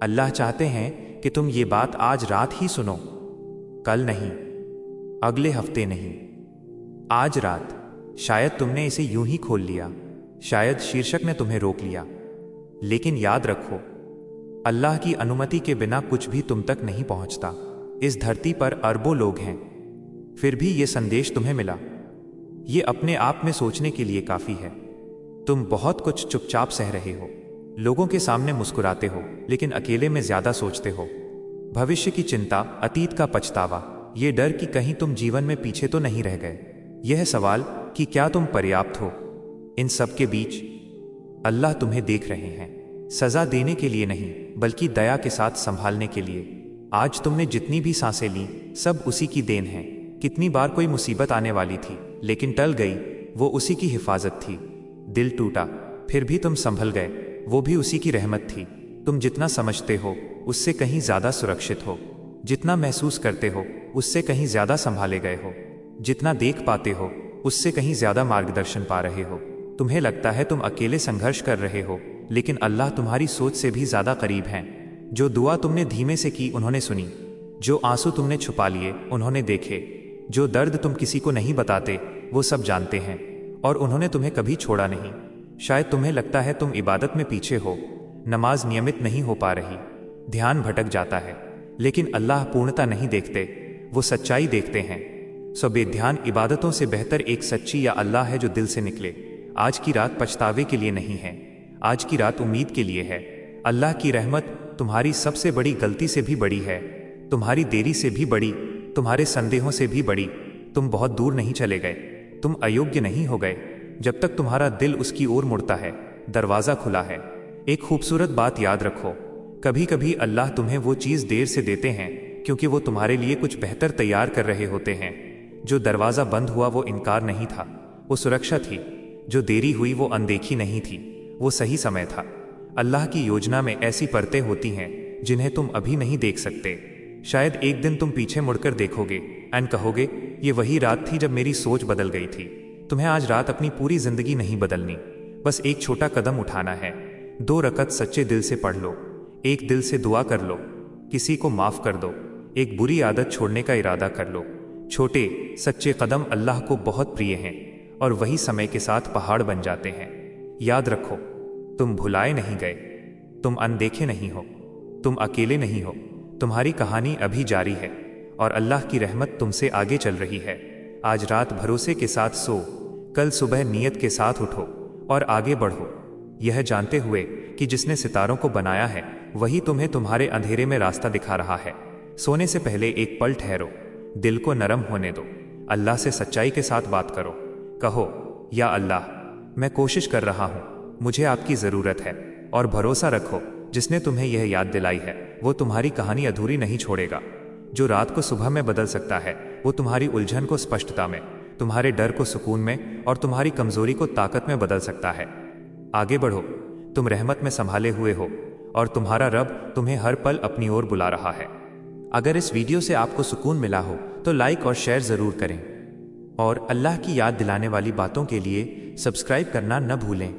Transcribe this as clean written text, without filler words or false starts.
अल्लाह चाहते हैं कि तुम ये बात आज रात ही सुनो, कल नहीं, अगले हफ्ते नहीं, आज रात। शायद तुमने इसे यूं ही खोल लिया, शायद शीर्षक ने तुम्हें रोक लिया, लेकिन याद रखो, अल्लाह की अनुमति के बिना कुछ भी तुम तक नहीं पहुंचता। इस धरती पर अरबों लोग हैं, फिर भी ये संदेश तुम्हें मिला। ये अपने आप में सोचने के लिए काफी है। तुम बहुत कुछ चुपचाप सह रहे हो, लोगों के सामने मुस्कुराते हो, लेकिन अकेले में ज्यादा सोचते हो। भविष्य की चिंता, अतीत का पछतावा, ये डर कि कहीं तुम जीवन में पीछे तो नहीं रह गए। यह सवाल कि क्या तुम पर्याप्त हो। इन सब के बीच अल्लाह तुम्हें देख रहे हैं, सजा देने के लिए नहीं, बल्कि दया के साथ संभालने के लिए। आज तुमने जितनी भी सांसें ली, सब उसी की देन है। कितनी बार कोई मुसीबत आने वाली थी, लेकिन टल गई, वो उसी की हिफाजत थी। दिल टूटा, फिर भी तुम संभल गए, वो भी उसी की रहमत थी। तुम जितना समझते हो, उससे कहीं ज्यादा सुरक्षित हो। जितना महसूस करते हो, उससे कहीं ज्यादा संभाले गए हो। जितना देख पाते हो, उससे कहीं ज्यादा मार्गदर्शन पा रहे हो। तुम्हें लगता है तुम अकेले संघर्ष कर रहे हो, लेकिन अल्लाह तुम्हारी सोच से भी ज्यादा करीब हैं। जो दुआ तुमने धीमे से की, उन्होंने सुनी। जो आंसू तुमने छुपा लिए, उन्होंने देखे। जो दर्द तुम किसी को नहीं बताते, वो सब जानते हैं, और उन्होंने तुम्हें कभी छोड़ा नहीं। शायद तुम्हें लगता है तुम इबादत में पीछे हो, नमाज नियमित नहीं हो पा रही, ध्यान भटक जाता है, लेकिन अल्लाह पूर्णता नहीं देखते, वो सच्चाई देखते हैं। सो बेध्यान इबादतों से बेहतर एक सच्ची या अल्लाह है जो दिल से निकले। आज की रात पछतावे के लिए नहीं है, आज की रात उम्मीद के लिए है। अल्लाह की रहमत तुम्हारी सबसे बड़ी गलती से भी बड़ी है, तुम्हारी देरी से भी बड़ी, तुम्हारे संदेहों से भी बड़ी। तुम बहुत दूर नहीं चले गए, तुम अयोग्य नहीं हो गए। जब तक तुम्हारा दिल उसकी ओर मुड़ता है, दरवाजा खुला है। एक खूबसूरत बात याद रखो, कभी कभी अल्लाह तुम्हें वो चीज़ देर से देते हैं क्योंकि वो तुम्हारे लिए कुछ बेहतर तैयार कर रहे होते हैं। जो दरवाज़ा बंद हुआ वो इनकार नहीं था, वो सुरक्षा थी। जो देरी हुई वो अनदेखी नहीं थी, वो सही समय था। अल्लाह की योजना में ऐसी परतें होती हैं जिन्हें तुम अभी नहीं देख सकते। शायद एक दिन तुम पीछे मुड़कर देखोगे एंड कहोगे, ये वही रात थी जब मेरी सोच बदल गई थी। तुम्हें आज रात अपनी पूरी जिंदगी नहीं बदलनी, बस एक छोटा कदम उठाना है। 2 रकत सच्चे दिल से पढ़ लो, एक दिल से दुआ कर लो, किसी को माफ कर दो, एक बुरी आदत छोड़ने का इरादा कर लो। छोटे सच्चे कदम अल्लाह को बहुत प्रिय हैं, और वही समय के साथ पहाड़ बन जाते हैं। याद रखो, तुम भुलाए नहीं गए, तुम अनदेखे नहीं हो, तुम अकेले नहीं हो। तुम्हारी कहानी अभी जारी है, और अल्लाह की रहमत तुमसे आगे चल रही है। आज रात भरोसे के साथ सो, कल सुबह नियत के साथ उठो और आगे बढ़ो, यह जानते हुए कि जिसने सितारों को बनाया है वही तुम्हें तुम्हारे अंधेरे में रास्ता दिखा रहा है। सोने से पहले एक पल ठहरो, दिल को नरम होने दो, अल्लाह से सच्चाई के साथ बात करो। कहो, या अल्लाह, मैं कोशिश कर रहा हूँ, मुझे आपकी ज़रूरत है। और भरोसा रखो, जिसने तुम्हें यह याद दिलाई है वो तुम्हारी कहानी अधूरी नहीं छोड़ेगा। जो रात को सुबह में बदल सकता है, वो तुम्हारी उलझन को स्पष्टता में, तुम्हारे डर को सुकून में, और तुम्हारी कमजोरी को ताकत में बदल सकता है। आगे बढ़ो, तुम रहमत में संभाले हुए हो, और तुम्हारा रब तुम्हें हर पल अपनी ओर बुला रहा है। अगर इस वीडियो से आपको सुकून मिला हो तो लाइक और शेयर ज़रूर करें, और अल्लाह की याद दिलाने वाली बातों के लिए सब्सक्राइब करना न भूलें।